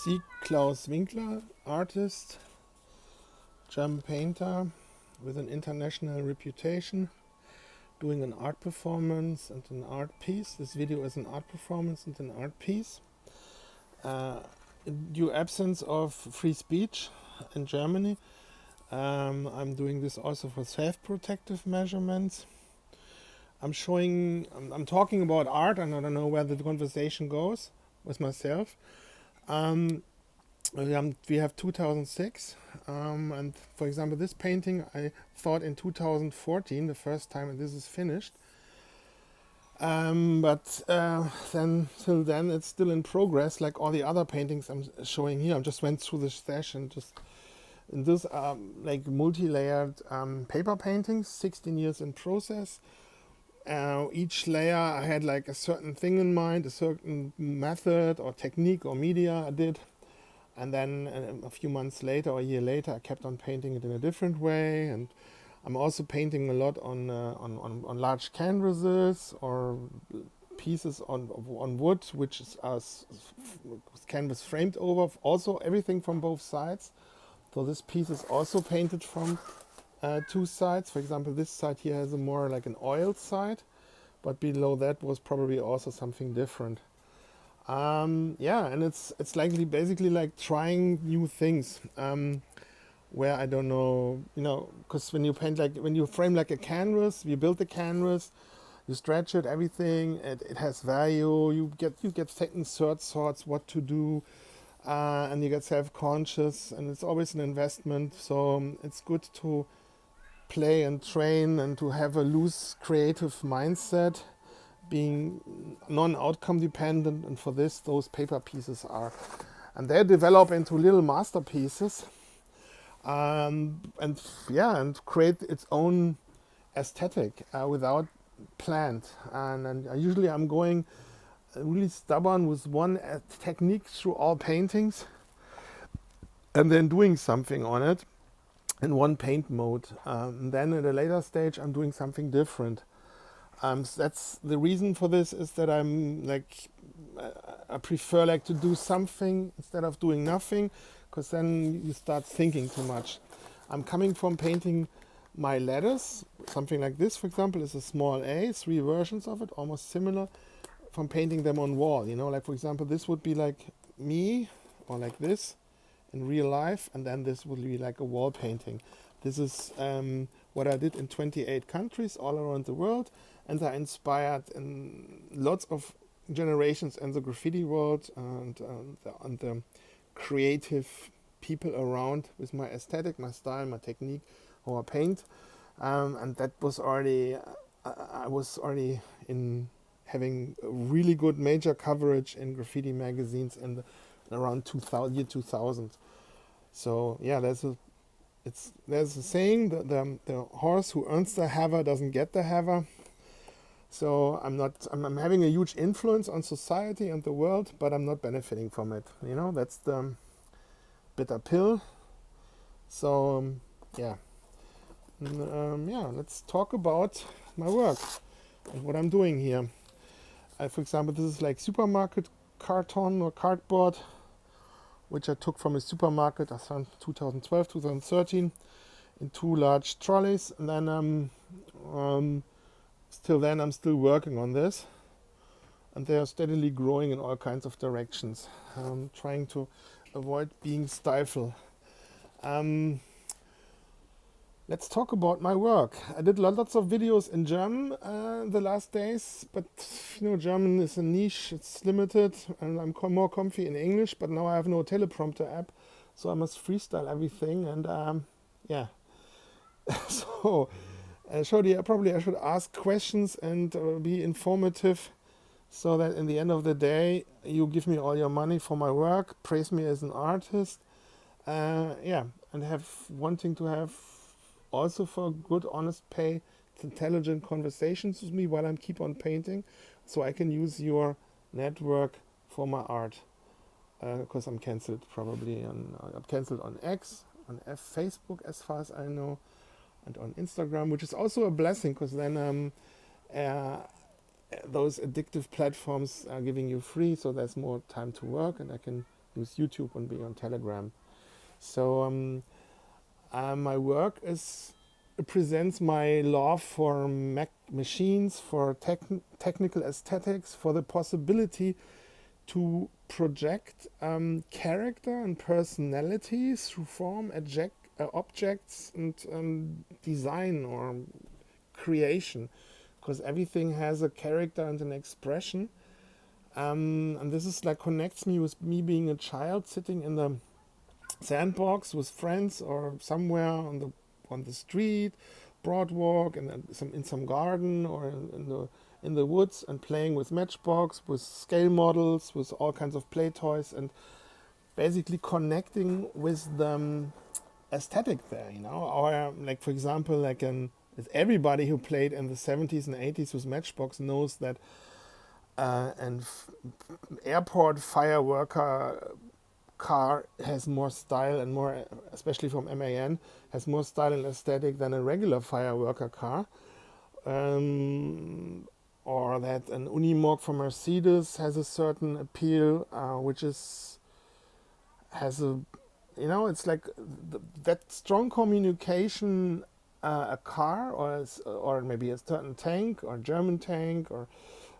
Seak Claus Winkler, artist, German painter with an international reputation, doing an art performance and an art piece. This video is an art performance and an art piece. Due absence of free speech in Germany, I'm doing this also for self-protective measurements. I'm talking about art, and I don't know where the conversation goes with myself. We have 2006, and for example, this painting I thought in 2014, the first time this is finished. But then till then it's still in progress, like all the other paintings I'm showing here. I just went through the stash and these are like multi-layered paper paintings, 16 years in process. Each layer I had like a certain thing in mind, a certain method or technique or media I did. And then a few months later or a year later, I kept on painting it in a different way. And I'm also painting a lot on large canvases or pieces on wood, which is canvas framed over. Also, everything from both sides. So this piece is also painted from two sides. For example, this side here has a more like an oiled side, but below that was probably also something different. And it's basically like trying new things, where I don't know, because when you paint, like when you frame like a canvas, you build the canvas, you stretch it, everything, it has value. You get second, third thoughts what to do, and you get self-conscious, and it's always an investment. So it's good to play and train and to have a loose creative mindset, being non-outcome dependent, and for this those paper pieces are, and they develop into little masterpieces, and create its own aesthetic without planned. And usually I'm going really stubborn with one technique through all paintings, and then doing something on it in one paint mode. Then at a later stage I'm doing something different. So that's the reason for this, is that I'm like, I prefer like to do something instead of doing nothing, because then you start thinking too much. I'm coming from painting my letters, something like this, for example, is a small a, 3 versions of it, almost similar, from painting them on wall. Like for example, this would be like me, or like this in real life, and then this would be like a wall painting. This is what I did in 28 countries all around the world, and I inspired in lots of generations in the graffiti world and the creative people around with my aesthetic, my style, my technique, how I paint. And that was already, I was already in having a really good major coverage in graffiti magazines in around year 2000. So yeah, there's a saying that the horse who earns the haver doesn't get the haver. So I'm having a huge influence on society and the world, but I'm not benefiting from it. That's the bitter pill. So let's talk about my work and what I'm doing here. For example, this is like supermarket carton or cardboard, which I took from a supermarket around 2012, 2013, in 2 large trolleys. And then till then I'm still working on this, and they are steadily growing in all kinds of directions. I'm trying to avoid being stifled. Let's talk about my work. I did lots of videos in German the last days, but German is a niche, it's limited, and I'm more comfy in English, but now I have no teleprompter app, so I must freestyle everything. And so I should ask questions and be informative, so that in the end of the day you give me all your money for my work, praise me as an artist, and wanting to have also for good, honest pay, intelligent conversations with me while I keep on painting, so I can use your network for my art. Because I'm cancelled I'm cancelled on X, on Facebook as far as I know, and on Instagram, which is also a blessing, because then those addictive platforms are giving you free, so there's more time to work, and I can with YouTube and being on Telegram. So my work presents my love for machines, for technical aesthetics, for the possibility to project character and personality through form, objects, and design or creation, because everything has a character and an expression. And this is like connects me with me being a child sitting in the sandbox with friends or somewhere on the street, boardwalk, and in some garden or in the woods, and playing with matchbox, with scale models, with all kinds of play toys, and basically connecting with the aesthetic there, Or like, for example, everybody who played in the 70s and 80s with matchbox knows that airport fireworker car has more style and more, especially from MAN, has more style and aesthetic than a regular fireworker car. Or that an Unimog from Mercedes has a certain appeal, it's like that strong communication, a car or maybe a certain tank or German tank, or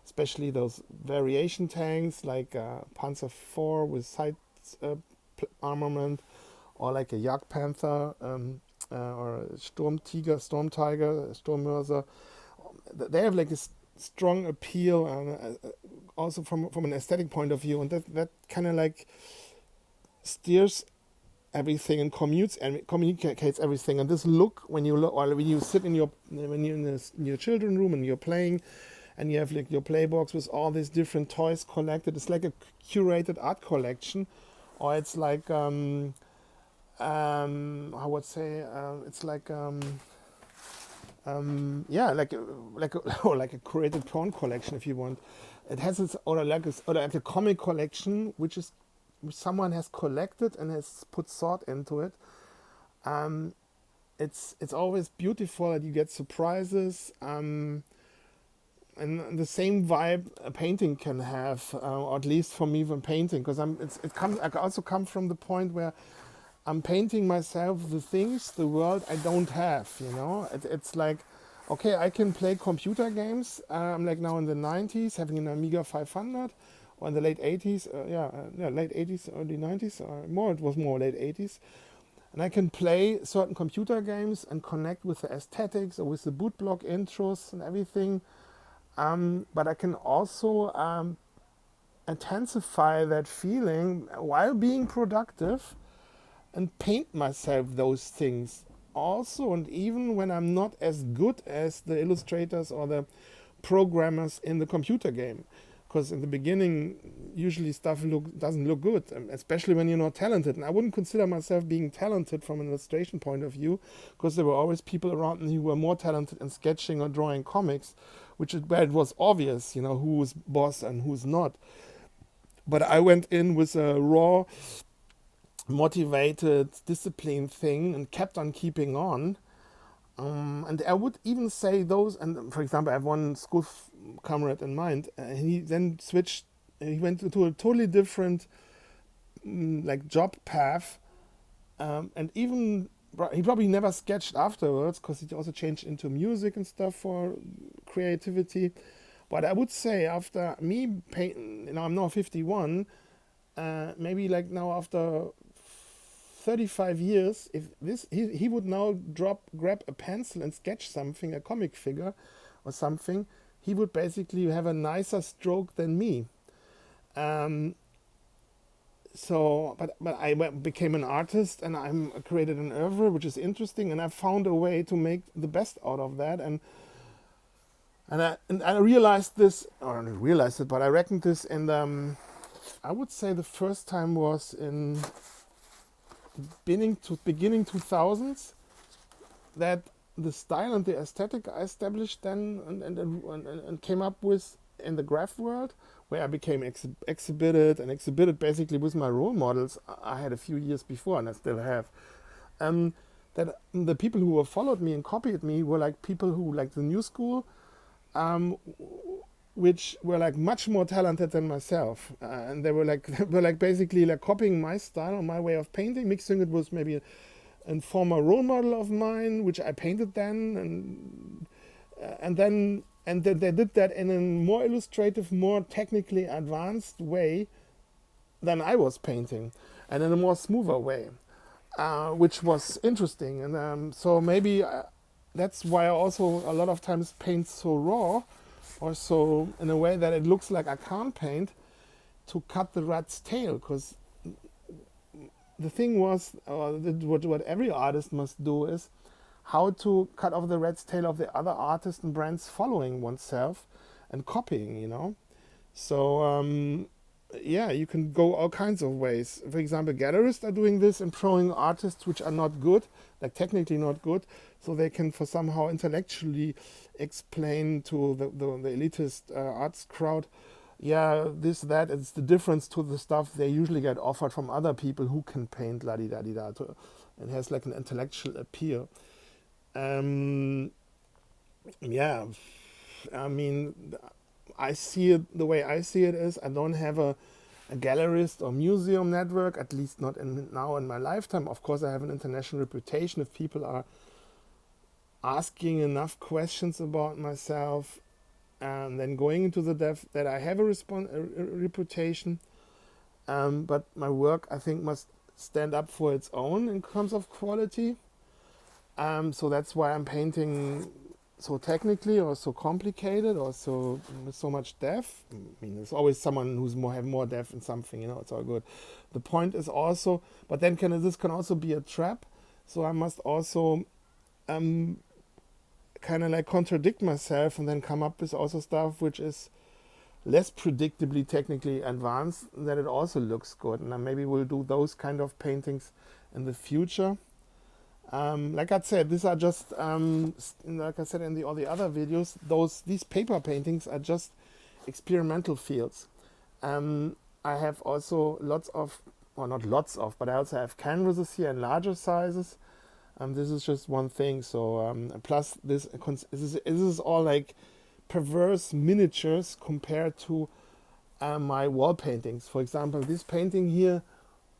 especially those variation tanks like Panzer IV with side armament, or like a Jagdpanther or Sturmtiger, Sturmmörser. They have like a strong appeal, also from an aesthetic point of view, and that kind of like steers everything and communicates everything. And this look, when you sit in your children's room and you're playing, and you have like your playbox with all these different toys collected, it's like a curated art collection, or it's like I would say it's like like a curated porn collection, if you want. It has or like a comic collection, which someone has collected and has put thought into it. It's always beautiful, and you get surprises. And the same vibe a painting can have, or at least for me when painting, because I also come from the point where I'm painting myself the things, the world I don't have, It's like, okay, I can play computer games. I'm like now in the 90s, having an Amiga 500, or in the late 80s, late 80s, early 90s, it was more late 80s. And I can play certain computer games and connect with the aesthetics or with the boot block intros and everything. But I can also intensify that feeling while being productive and paint myself those things also, and even when I'm not as good as the illustrators or the programmers in the computer game. Because in the beginning, usually stuff doesn't look good, especially when you're not talented. And I wouldn't consider myself being talented from an illustration point of view, because there were always people around me who were more talented in sketching or drawing comics, where it was obvious, who's boss and who's not. But I went in with a raw, motivated, disciplined thing and kept on keeping on. And I would even say those, and for example, I have one school comrade in mind, and he then switched, he went into a totally different job path, and even he probably never sketched afterwards, because he also changed into music and stuff for creativity. But I would say after me painting, I'm now 51, maybe like now after 35 years, if he would now grab a pencil and sketch something, a comic figure or something, he would basically have a nicer stroke than me. But I became an artist, and I created an oeuvre, which is interesting, and I found a way to make the best out of that. And I realized this, or not realized it, but I reckoned this in I would say the first time was in beginning 2000s, that the style and the aesthetic I established then and came up with in the graph world, where I became exhibited basically with my role models I had a few years before, and I still have. That the people who followed me and copied me were like people who, like the new school, which were like much more talented than myself, and they were like they were like basically like copying my style or my way of painting, mixing it with maybe a former role model of mine, which I painted then, and then they did that in a more illustrative, more technically advanced way than I was painting, and in a more smoother way, which was interesting. And so maybe that's why I also a lot of times paint so raw, or so in a way that it looks like I can't paint, to cut the rat's tail. Because the thing was, what every artist must do is how to cut off the rat's tail of the other artists and brands following oneself and copying, you know. So yeah, you can go all kinds of ways. For example, gallerists are doing this, employing artists which are not good, like technically not good, so they can for somehow intellectually explain to the elitist arts crowd, yeah, this, that, it's the difference to the stuff they usually get offered from other people who can paint la-di-da-di-da, and has like an intellectual appeal. Yeah, I mean, I see it, the way I see it is, I don't have a gallerist or museum network, at least not now in my lifetime. Of course, I have an international reputation. If people are asking enough questions about myself, and then going into the depth, that I have a reputation. But my work, I think, must stand up for its own in terms of quality. So that's why I'm painting so technically or so complicated or so with so much depth. I mean, there's always someone who's have more depth in something, you know, it's all good. The point is also, but then this can also be a trap. So I must also kind of like contradict myself and then come up with also stuff which is less predictably technically advanced, that it also looks good. And then maybe we'll do those kind of paintings in the future. Like I said, these are just, like I said in all the other videos, these paper paintings are just experimental fields. I have also lots of, well, not lots of, but I also have canvases here in larger sizes. This is just one thing. So plus this is all like perverse miniatures compared to my wall paintings. For example, this painting here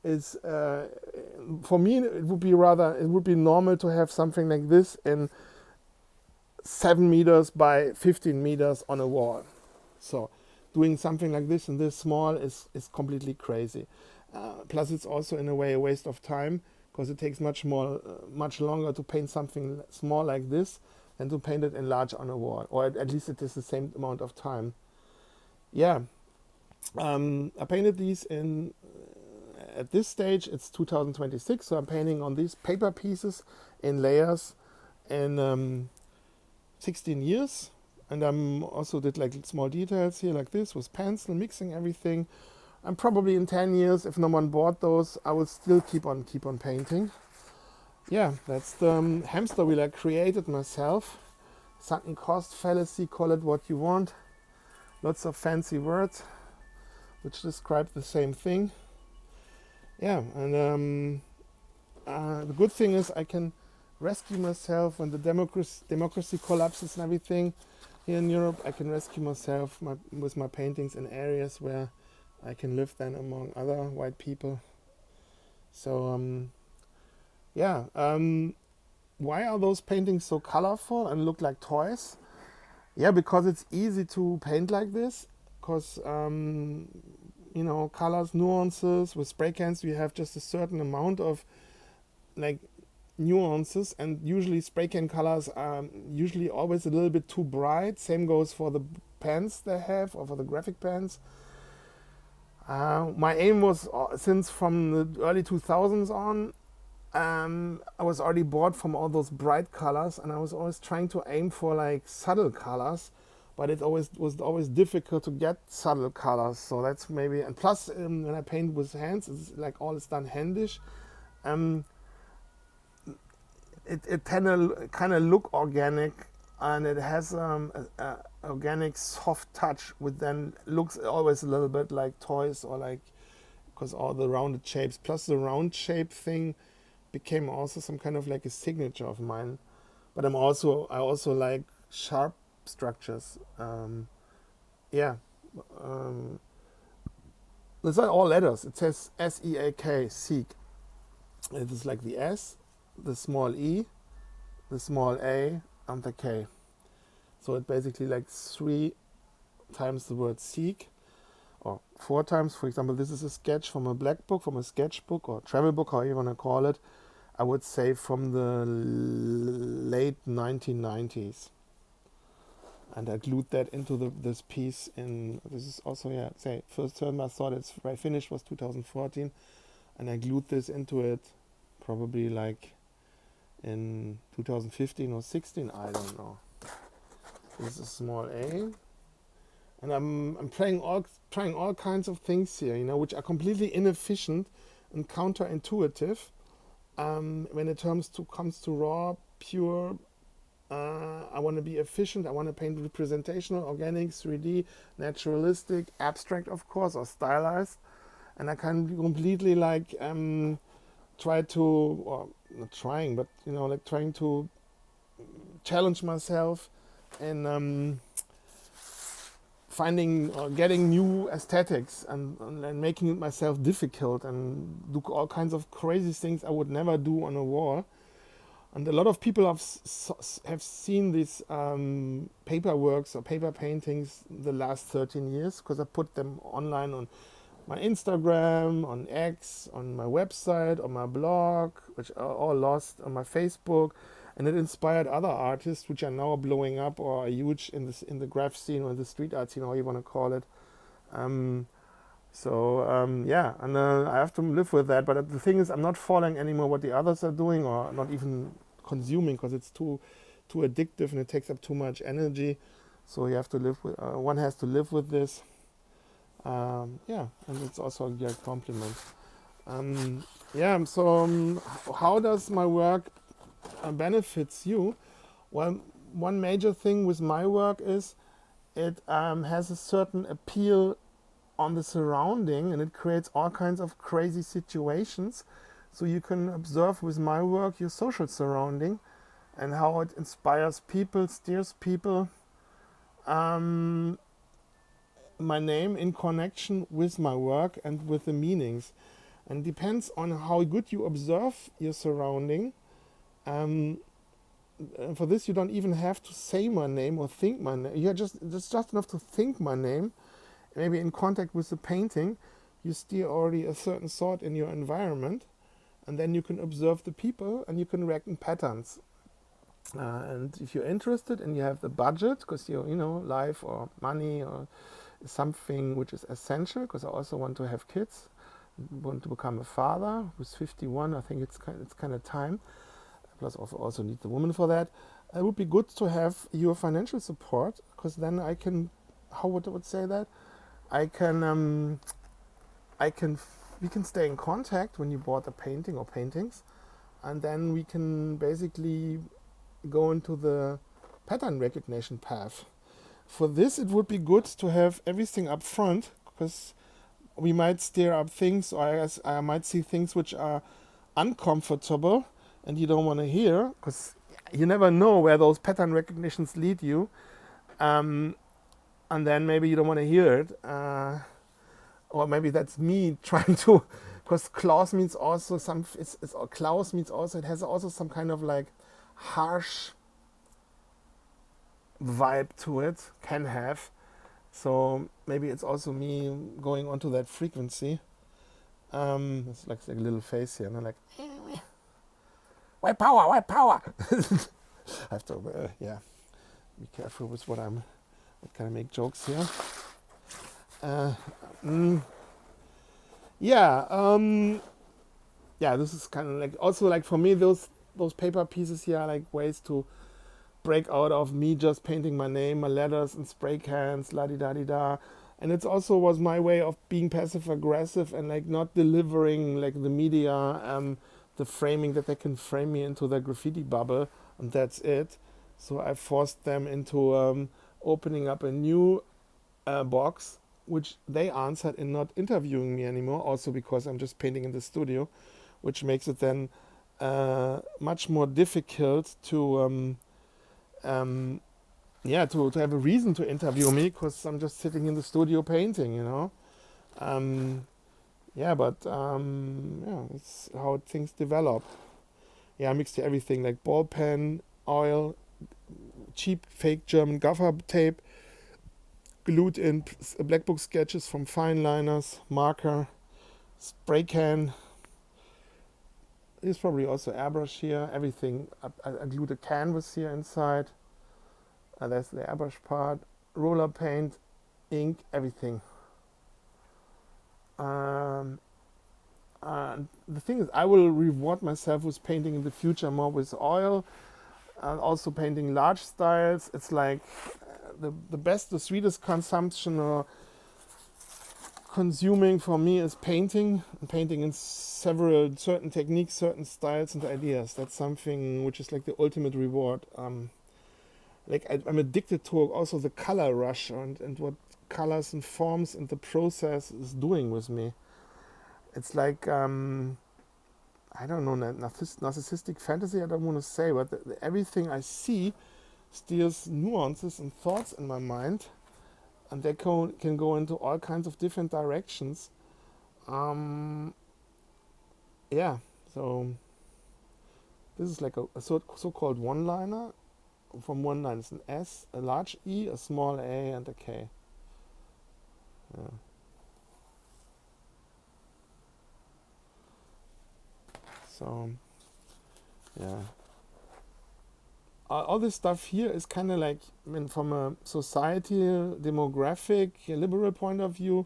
is, for me, it would be normal to have something like this in 7 meters by 15 meters on a wall. So doing something like this and this small is completely crazy. Plus it's also in a way a waste of time, because it takes much longer to paint something small like this than to paint it in large on a wall, or at least it is the same amount of time. Yeah, I painted these in, at this stage it's 2026, so I'm painting on these paper pieces in layers in 16 years, and I'm also did like small details here like this with pencil, mixing everything. And probably in 10 years, if no one bought those, I will still keep on painting. Yeah, that's the hamster wheel I created myself. Sunken cost fallacy, call it what you want. Lots of fancy words which describe the same thing. Yeah, and the good thing is I can rescue myself when the democracy collapses and everything here in Europe. I can rescue myself with my paintings in areas where I can live then among other white people. So yeah, why are those paintings so colorful and look like toys? Yeah, because it's easy to paint like this, because you know, colors, nuances. With spray cans you have just a certain amount of like nuances, and usually spray can colors are usually always a little bit too bright. Same goes for the pens they have, or for the graphic pens. My aim was, since from the early 2000s on, I was already bored from all those bright colors, and I was always trying to aim for like subtle colors, but it was always difficult to get subtle colors. So that's maybe, and plus when I paint with hands, it's like all is done handish. It kind of look organic, and it has a organic soft touch, which then looks always a little bit like toys, or like, because all the rounded shapes plus the round shape thing became also some kind of like a signature of mine. But I also like sharp structures, yeah. Um, these are all letters. It says S-E-A-K, Seak. It is like the S, the small E, the small A, and the K. So it basically like 3 times the word seek, or 4 times. For example, this is a sketch from a black book, from a sketchbook or travel book, however you want to call it. I would say from the late 1990s. And I glued that into this piece in, this is also, yeah, say, first term I thought it's right finished was 2014. And I glued this into it probably like in 2015 or 16, I don't know. This is small A. And I'm trying all kinds of things here, which are completely inefficient and counterintuitive. When it comes to raw, pure, I want to be efficient. I want to paint representational, organic, 3D, naturalistic, abstract, of course, or stylized. And I can completely like try to, or not trying, but like trying to challenge myself in finding or getting new aesthetics and making it myself difficult and do all kinds of crazy things I would never do on a wall. And a lot of people have seen these paper works or paper paintings the last 13 years because I put them online on my Instagram, on X, on my website, on my blog, which are all lost, on my Facebook. And it inspired other artists which are now blowing up or are huge in the graph scene or the street art scene, how you want to call it. Yeah, and I have to live with that. But the thing is, I'm not following anymore what the others are doing, or not even consuming, because it's too addictive and it takes up too much energy. So you have to live with. One has to live with this. Yeah, and it's also a great compliment. How does my work benefits you? Well, one major thing with my work is it has a certain appeal on the surrounding, and it creates all kinds of crazy situations. So you can observe with my work your social surrounding and how it inspires people, steers people. My name in connection with my work and with the meanings, and depends on how good you observe your surrounding. For this, you don't even have to say my name or think my name. It's just enough to think my name. Maybe in contact with the painting, you steer already a certain thought in your environment, and then you can observe the people and you can react in patterns. And if you're interested and you have the budget, because life or money or something which is essential, because I also want to have kids, want to become a father who's 51. I think it's kind of time. Plus, also need the woman for that. It would be good to have your financial support, because then I can, how would I say that? We can stay in contact when you bought a painting or paintings, and then we can basically go into the pattern recognition path. For this, it would be good to have everything up front, because we might stir up things, or I might see things which are uncomfortable and you don't want to hear, because you never know where those pattern recognitions lead you. And then maybe you don't want to hear it. Or maybe that's me trying to, because Claus means also Claus means also, it has also some kind of like harsh vibe to it, can have. So maybe it's also me going onto that frequency. It's like a little face here, and I'm like, white power, white power. I have to, be careful with what can I make jokes here? This is kind of like, also like for me, those paper pieces here are like ways to break out of me just painting my name, my letters, and spray cans, la-di-da-di-da. And it also was my way of being passive aggressive and like not delivering like the media, the framing that they can frame me into the graffiti bubble, and that's it. So I forced them into opening up a new box, which they answered in not interviewing me anymore, also because I'm just painting in the studio, which makes it then much more difficult to yeah, to have a reason to interview me, because I'm just sitting in the studio painting, Um, yeah, but yeah, it's how things develop. Yeah, I mixed everything like ball pen, oil, cheap fake German gaffer tape, glued in black book sketches from fine liners, marker, spray can. There's probably also airbrush here. Everything. I glued a canvas here inside. That's the airbrush part. Roller paint, ink, everything. Um, and the thing is, I will reward myself with painting in the future more with oil, and also painting large styles. It's like the best, the sweetest consumption or consuming for me is painting, and painting in several certain techniques, certain styles and ideas. That's something which is like the ultimate reward. I'm addicted to also the color rush and what colors and forms and the process is doing with me. It's like I don't know, narcissistic fantasy. I don't want to say, but everything I see steals nuances and thoughts in my mind, and they can go into all kinds of different directions. Um, yeah, so this is like a so-called one-liner. From one line is an S, a large E, a small a, and a K. Yeah. So, yeah. All this stuff here is kind of like, I mean, from a society, demographic, liberal point of view,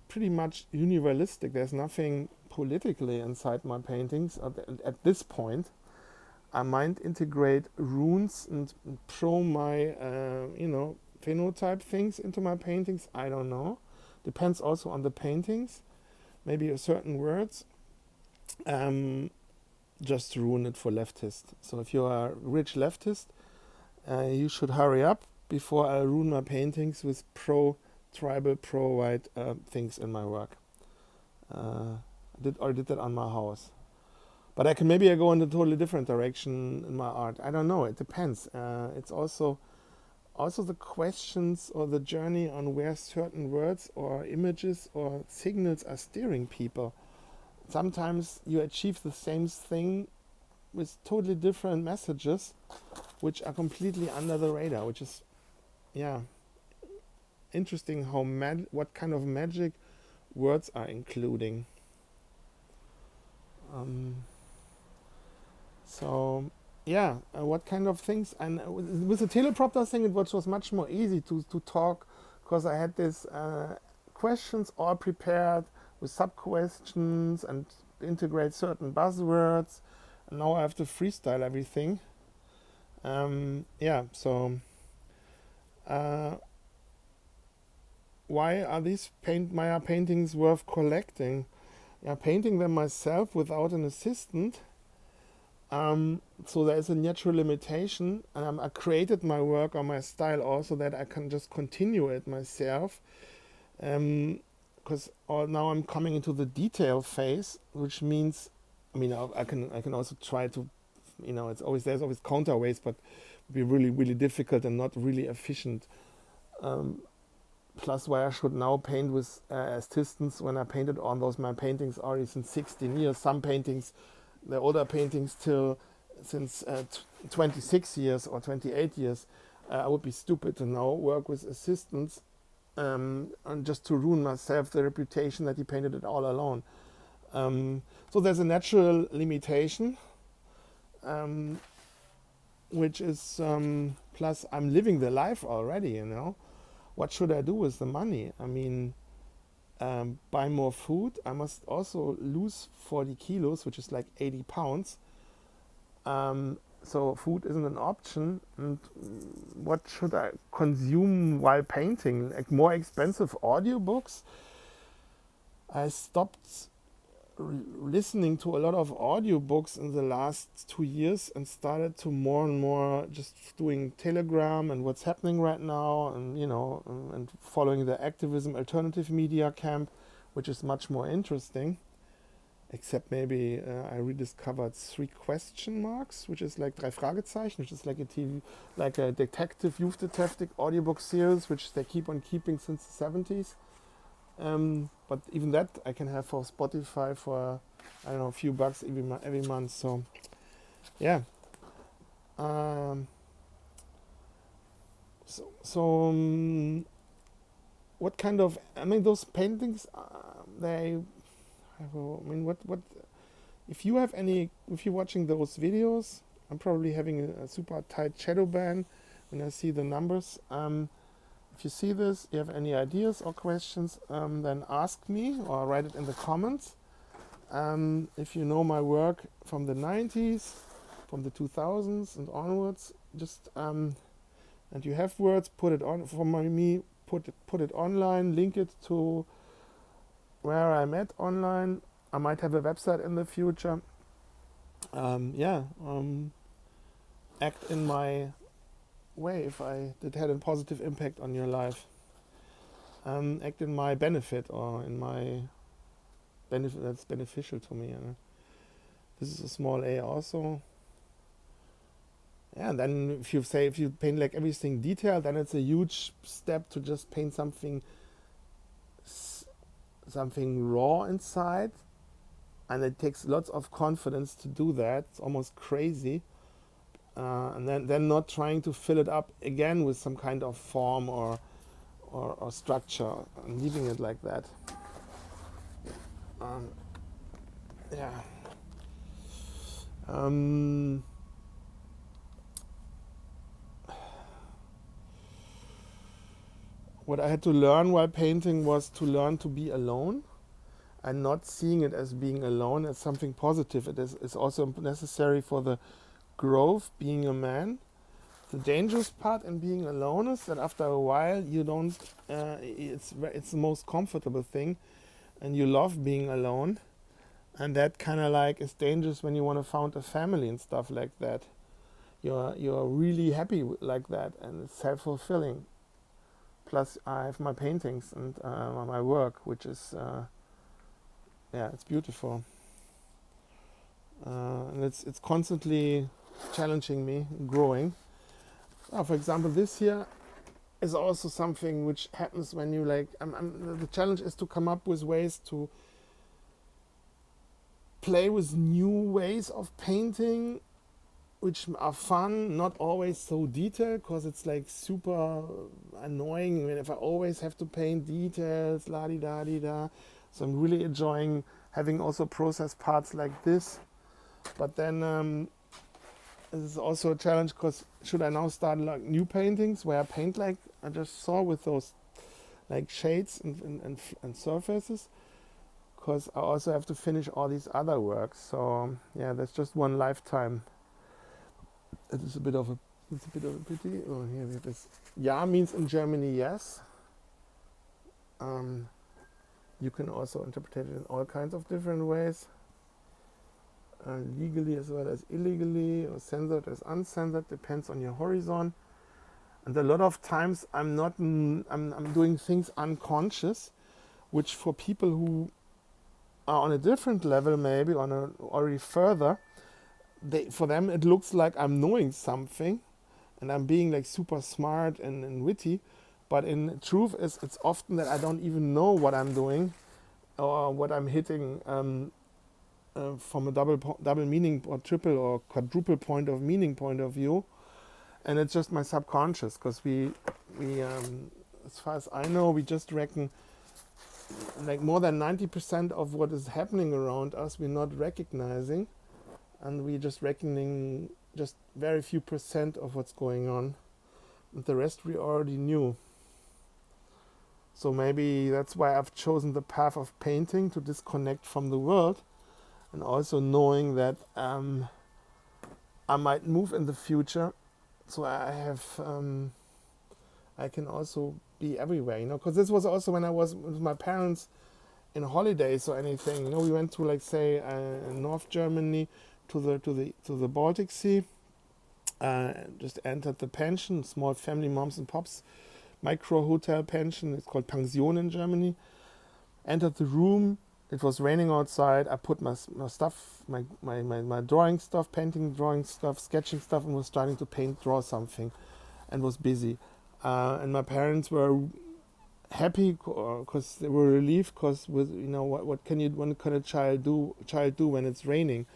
pretty much universalistic. There's nothing politically inside my paintings at this point. I might integrate runes and pro my, phenotype things into my paintings. I don't know. Depends also on the paintings. Maybe certain words. Just to ruin it for leftists. So if you are a rich leftist, you should hurry up before I ruin my paintings with pro-tribal, pro-white things in my work. I did that on my house. But I go in a totally different direction in my art. I don't know. It depends. It's also the questions or the journey on where certain words or images or signals are steering people. Sometimes you achieve the same thing with totally different messages, which are completely under the radar. Which is, yeah, interesting how what kind of magic words are including. So, yeah, what kind of things? And with the teleprompter thing, it was much more easy to talk, because I had these questions all prepared with sub-questions and integrate certain buzzwords. And now I have to freestyle everything. Yeah, so why are these Maya paintings worth collecting? Yeah, painting them myself without an assistant. So there is a natural limitation, and I created my work or my style also that I can just continue it myself. Because now I'm coming into the detail phase, which means, I can also try to, there's always counter ways, but it would be really really difficult and not really efficient. Plus, why I should now paint with assistants when I painted on those my paintings already since 16 years. Some paintings, the older paintings, since 26 years or 28 years. I would be stupid to now work with assistants and just to ruin myself the reputation that he painted it all alone. So there's a natural limitation, which is plus I'm living the life already. What should I do with the money? Buy more food. I must also lose 40 kilos, which is like 80 pounds. So food isn't an option. And what should I consume while painting? Like more expensive audiobooks? I stopped listening to a lot of audiobooks in the last 2 years and started to more and more just doing Telegram and what's happening right now, and and following the activism alternative media camp, which is much more interesting. except maybe I rediscovered 3 question marks, which is like drei Fragezeichen, which is like a TV, like a youth detective audiobook series, which they keep on keeping since the 70s. But even that I can have for Spotify for, I don't know, a few bucks every month. So yeah. What kind of, I mean, those paintings, what if you have any, if you're watching those videos, I'm probably having a super tight shadow ban when I see the numbers. If you see this, you have any ideas or questions, then ask me or write it in the comments. If you know my work from the 90s, from the 2000s and onwards, just and you have words, put it on for me. Put it online. Link it to where I'm at online. I might have a website in the future. Act in my way if it had a positive impact on your life. Act in my benefit or in my benefit that's beneficial to me. This is a small a also. Yeah, and then if you paint like everything detailed, then it's a huge step to just paint something raw inside, and it takes lots of confidence to do that. It's almost crazy. And then not trying to fill it up again with some kind of form or structure, and leaving it like that. Yeah. What I had to learn while painting was to learn to be alone and not seeing it as being alone as something positive. It's also necessary for the growth, being a man. The dangerous part in being alone is that after a while you don't, it's the most comfortable thing, and you love being alone, and that kind of like is dangerous when you want to found a family and stuff like that. You're really happy like that, and it's self-fulfilling. Plus I have my paintings and my work, which is it's beautiful, and it's constantly challenging me, growing. For example, this here is also something which happens when you like. The challenge is to come up with ways to play with new ways of painting, which are fun, not always so detailed, because it's like super annoying if I always have to paint details, la-di-da-di-da. So I'm really enjoying having also process parts like this. But then this is also a challenge, because should I now start like new paintings where I paint like I just saw with those like shades and surfaces, because I also have to finish all these other works. So yeah, that's just one lifetime. It is a bit of a pity. Oh, here we have this. Ja means in Germany yes. You can also interpret it in all kinds of different ways. Legally as well as illegally, or censored as uncensored, depends on your horizon. And a lot of times I'm doing things unconscious, which for people who are on a different level, maybe already further, for them it looks like I'm knowing something and I'm being like super smart and witty, but in truth it's often that I don't even know what I'm doing or what I'm hitting from a double meaning or triple or quadruple point of view, and it's just my subconscious, because we as far as I know, we just reckon like more than 90% of what is happening around us we're not recognizing, and we're just reckoning just very few percent of what's going on, and the rest we already knew. So maybe that's why I've chosen the path of painting, to disconnect from the world, and also knowing that I might move in the future, so I can also be everywhere, because this was also when I was with my parents in holidays or anything. We went to like say North Germany, to the Baltic Sea, just entered the pension, small family moms and pops micro hotel pension. It's called Pension in Germany. Entered the room. it was raining outside. I put my stuff, my drawing stuff, painting, drawing stuff, sketching stuff, and was starting to draw something, and was busy. And my parents were happy because they were relieved, because with what can a child do when it's raining.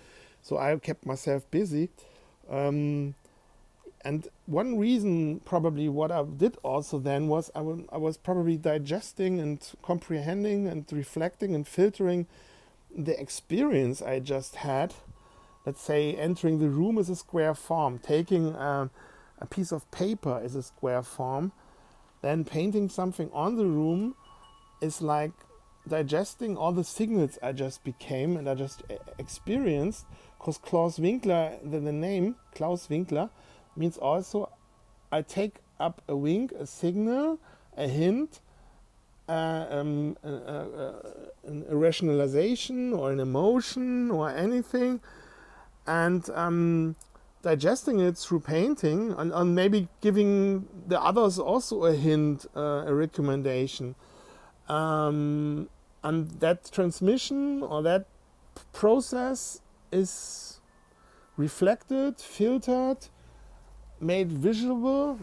So I kept myself busy. And one reason probably what I did also then was I was probably digesting and comprehending and reflecting and filtering the experience I just had. Let's say entering the room as a square form, taking a piece of paper as a square form, then painting something on the room is like digesting all the signals I just became and I just experienced. Because Klaus Winkler, the name Klaus Winkler, means also I take up a wink, a signal, a hint, a rationalization or an emotion or anything, and digesting it through painting, and maybe giving the others also a hint, a recommendation. And that transmission or that process is reflected, filtered, made visible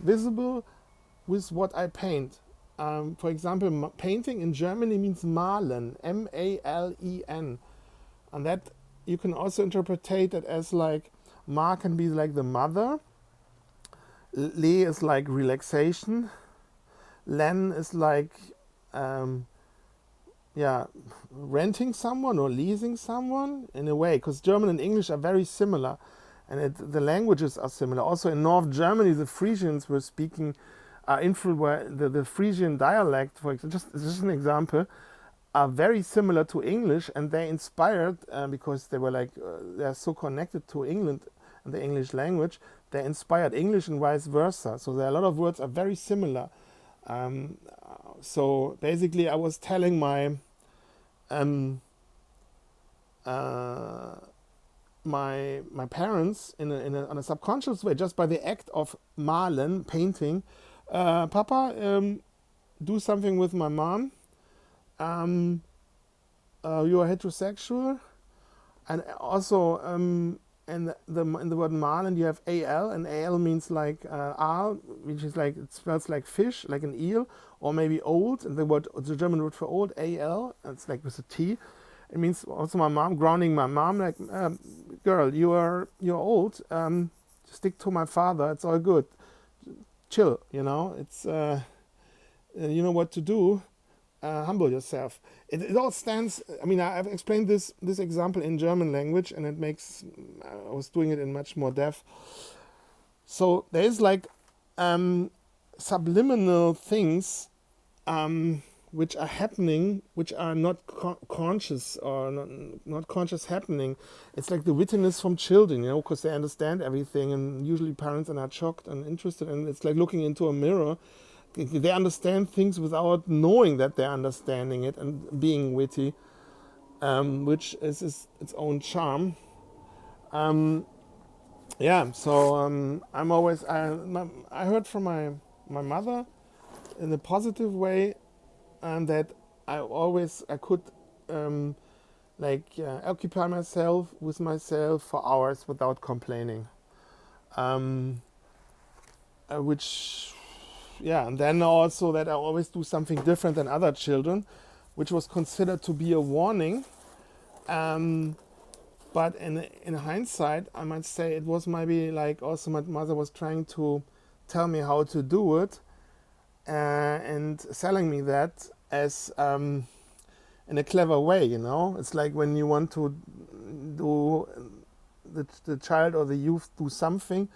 with what I paint. For example, painting in Germany means malen, M-A-L-E-N. And that you can also interpret it as like, ma can be like the mother, le is like relaxation, len is like, renting someone or leasing someone in a way, because German and English are very similar. And the languages are similar. Also in North Germany, the Frisians were speaking, the Frisian dialect, for example, just an example, are very similar to English, and they inspired, because they were like, they're so connected to England and the English language, they inspired English and vice versa. So there are a lot of words are very similar. So basically I was telling my my parents on a subconscious way, just by the act of malen, painting, Papa, do something with my mom. You are heterosexual, and also in the word malen you have al, and al means like al, which is like, it smells like fish, like an eel, or maybe old, and the German word for old, al, it's like with a T. It means also my mom, grounding my mom, like, girl, you're old, stick to my father, it's all good, chill, it's you know what to do, humble yourself. It all stands, I've explained this example in German language, and it makes, I was doing it in much more depth. So there is like subliminal things which are happening, which are not conscious or not conscious happening. It's like the wittiness from children, because they understand everything, and usually parents are not shocked and interested, and it's like looking into a mirror. They understand things without knowing that they're understanding it, and being witty, which is its own charm. So I'm always, I heard from my mother in a positive way, that I could occupy myself with myself for hours without complaining, and then also that I always do something different than other children, which was considered to be a warning, but in hindsight I might say it was maybe like also my mother was trying to tell me how to do it, and selling me that as in a clever way, It's like when you want to do the child or the youth do something,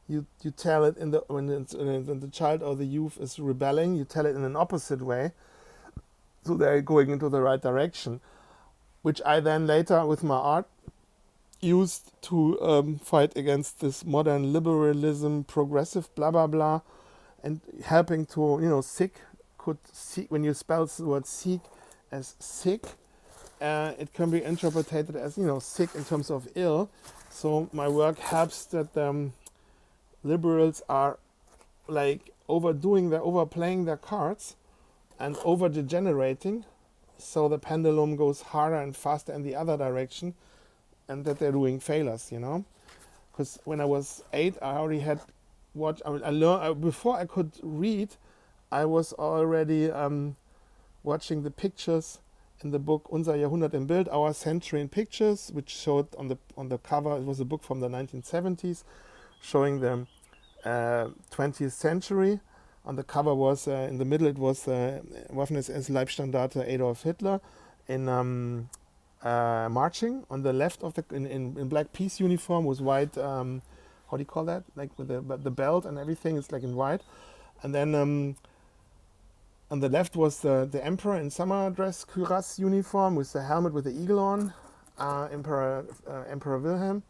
you tell it when the child or the youth is rebelling, you tell it in an opposite way, so they're going into the right direction, which I then later with my art used to fight against this modern liberalism, progressive blah blah blah, and helping to Seak could see, when you spell the word Seak as sick, it can be interpreted as sick in terms of ill. So my work helps that liberals are like overplaying their cards and over degenerating, so the pendulum goes harder and faster in the other direction, and that they're doing failures, you know. Because when I was 8, I already had watched. I learned before I could read. I was already watching the pictures in the book Unser Jahrhundert im Bild, Our Century in Pictures, which showed on the cover. It was a book from the 1970s, showing the 20th century. On the cover was in the middle. It was Waffen-SS Leibstandarte Adolf Hitler in marching. On the left of the in black peace uniform with white. How do you call that? Like with the belt and everything. It's like in white, and then. On the left was the emperor in summer dress cuirass uniform with the helmet with the eagle on, Emperor Wilhelm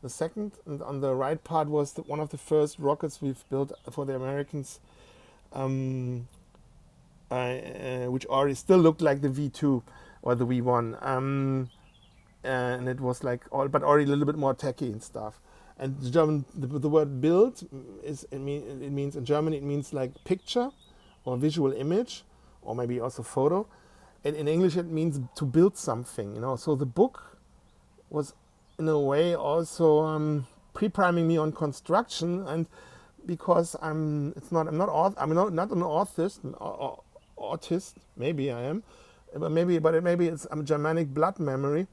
II. And on the right part was one of the first rockets we've built for the Americans, which already still looked like the V2 or the V1. And it was like but already a little bit more techy and stuff. And the German, the word "build" it means in Germany it means like picture or visual image, or maybe also photo. And in English it means to build something, you know. So the book was in a way also pre-priming me on construction, and because I'm not an autist, maybe I am, but maybe it's a Germanic blood memory.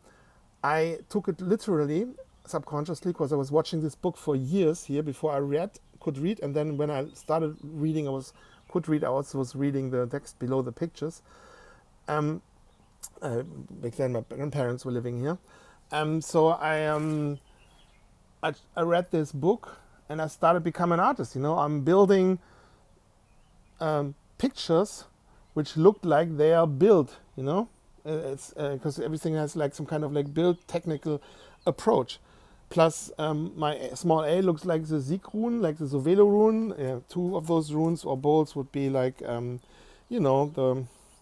I took it literally, subconsciously, because I was watching this book for years here before I could read, and then when I started reading, I also was reading the text below the pictures. Back then my grandparents were living here. So I read this book and I started becoming an artist. You know, I'm building pictures which look like they are built. You know, it's because everything has like some kind of like build technical approach. Plus, my small a looks like the Seak rune, like the Sovelo rune. Yeah, 2 of those runes or bowls would be like, you know,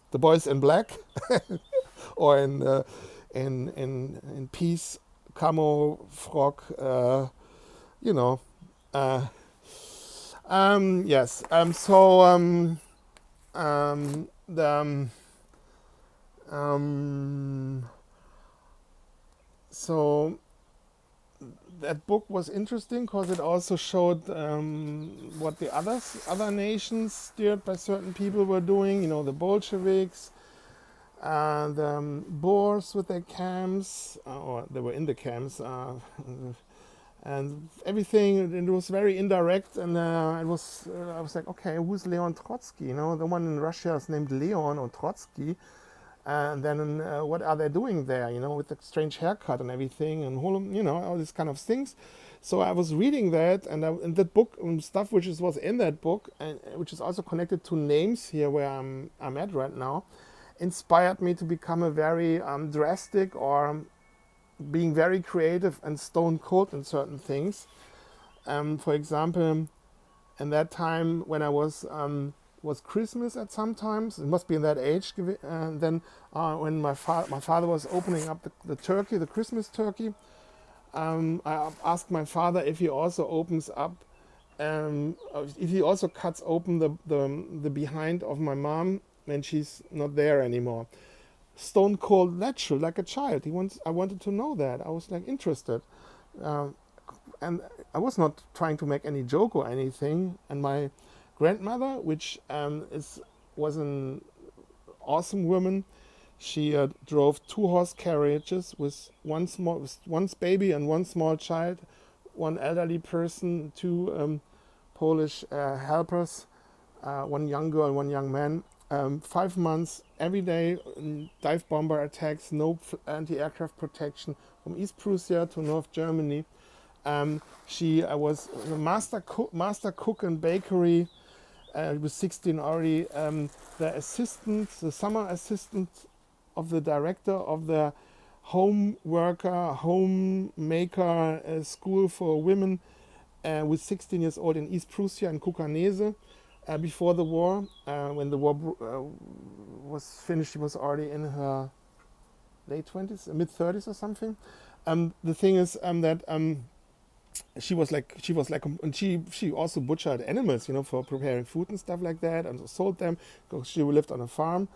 the boys in black, or in peace, camo, frog, you know. Yes. So that book was interesting because it also showed what the other nations steered by certain people were doing. You know, the Bolsheviks, the Boers with their camps, or they were in the camps, and everything. It was very indirect, and I was like, okay, who's Leon Trotsky? You know, the one in Russia is named Leon or Trotsky. And then what are they doing there, you know, with the strange haircut and everything, and you know, all these kind of things. So I was reading that, and in that book, stuff which was in that book, and which is also connected to names here where I'm at right now, inspired me to become a very drastic, or being very creative and stone cold in certain things. For example, in that time when I was Christmas at some times. It must be in that age. And then when my father was opening up the turkey, the Christmas turkey, I asked my father if he also opens up, if he also cuts open the behind of my mom when she's not there anymore. Stone cold natural, like a child. I wanted to know that. I was like interested. And I was not trying to make any joke or anything. And my grandmother, which was an awesome woman. She drove 2-horse carriages with one baby and one small child, one elderly person, 2 Polish helpers, one young girl and one young man. 5 months every day, dive bomber attacks, no anti-aircraft protection from East Prussia to North Germany. She was a master cook and bakery. Was 16 already. The summer assistant of the director of the homemaker school for women, was 16 years old in East Prussia in Kukanese. Before the war, when the war was finished, she was already in her late 20s, mid 30s or something. The thing is that she was like, and she also butchered animals, you know, for preparing food and stuff like that, and sold them because she lived on a farm.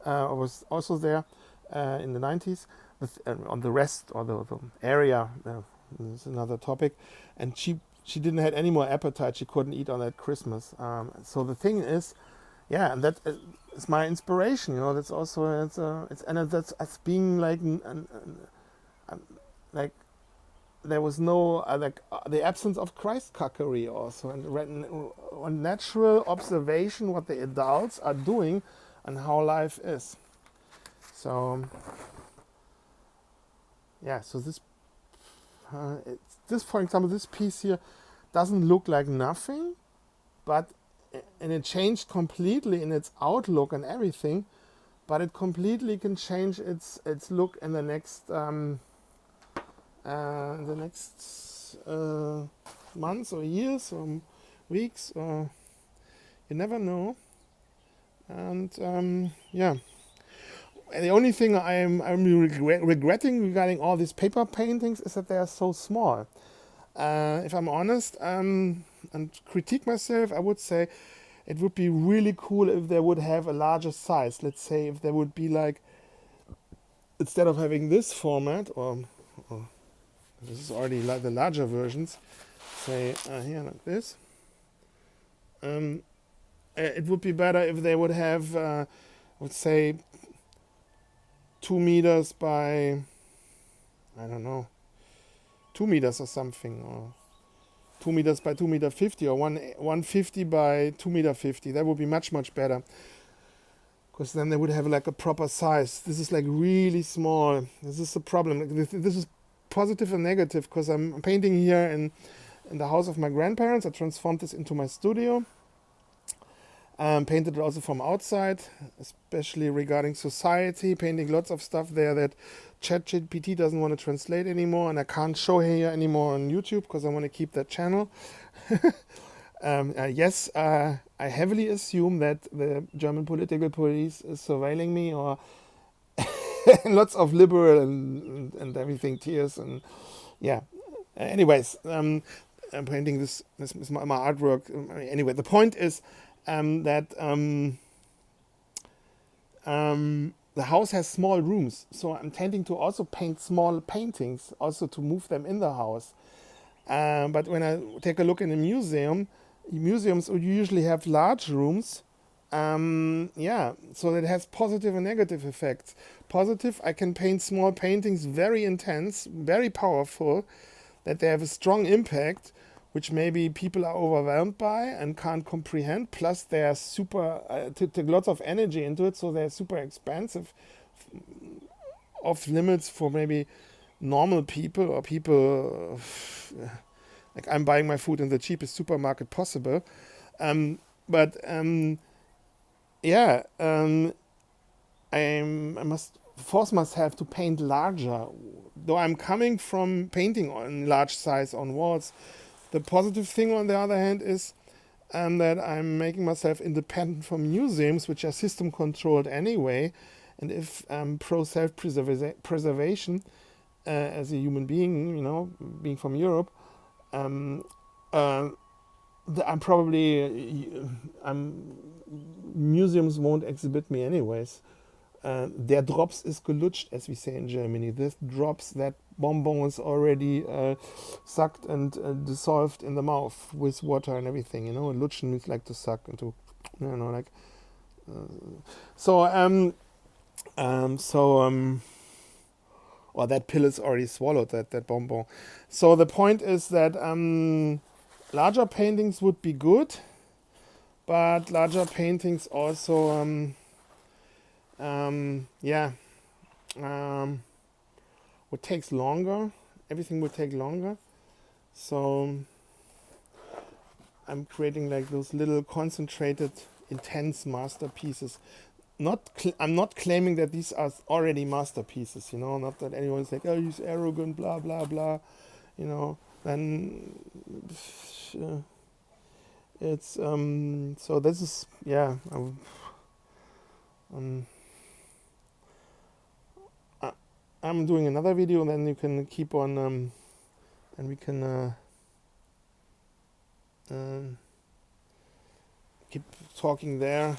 was also there in the 90s with, on the rest or the area. This is another topic, and she didn't have any more appetite. She couldn't eat on that Christmas. So the thing is, yeah, and that is my inspiration. You know, that's also that's as being like like there was no the absence of Christ cockery also, and on natural observation what the adults are doing and how life is. So yeah, so this, for example, this piece here doesn't look like nothing, but and it changed completely in its outlook and everything, but it completely can change its look in the next months or years or weeks, or you never know. And yeah, the only thing I'm regretting regarding all these paper paintings is that they are so small. If I'm honest, and critique myself, I would say it would be really cool if they would have a larger size. Let's say if there would be like, instead of having this format, or this is already like the larger versions, say here like this. It would be better if they would have, let's say, 2 meters by, I don't know, 2 meters or something, or 2 meters by 2 meter 50, or 150 by 2 meter 50. That would be much better, because then they would have like a proper size. This is like really small. This is the problem. This is positive and negative, because I'm painting here in the house of my grandparents. I transformed this into my studio. Painted it also from outside, especially regarding society, painting lots of stuff there that ChatGPT doesn't want to translate anymore, and I can't show here anymore on YouTube because I want to keep that channel. Yes, I heavily assume that the German political police is surveilling me, or lots of liberal and everything tears, and yeah. Anyways, I'm painting this is my artwork. Anyway, the point is that the house has small rooms, so I'm tending to also paint small paintings, also to move them in the house. But when I take a look in a museum, museums usually have large rooms. Yeah, so that has positive and negative effects. Positive, I can paint small paintings very intense, very powerful, that they have a strong impact, which maybe people are overwhelmed by and can't comprehend. Plus, they are super, take lots of energy into it, so they're super expensive, off limits for maybe normal people, or people like I'm buying my food in the cheapest supermarket possible. But yeah, I must force myself to paint larger. Though I'm coming from painting on large size on walls, the positive thing, on the other hand, is that I'm making myself independent from museums, which are system controlled anyway. And if pro self-preservation as a human being, you know, being from Europe, museums won't exhibit me anyways. Der Drops ist gelutscht, as we say in Germany. This drops, that bonbon is already sucked and dissolved in the mouth with water and everything. You know, lutschen means like to suck and to, you know, like. Or that pill is already swallowed, that bonbon. So the point is that larger paintings would be good, but larger paintings also, would take longer. Everything would take longer. So I'm creating like those little concentrated, intense masterpieces. I'm not claiming that these are already masterpieces, you know, not that anyone's like, oh, he's arrogant, blah, blah, blah, you know, then it's, so this is, yeah, I'm doing another video, and then you can keep on, and we can keep talking there.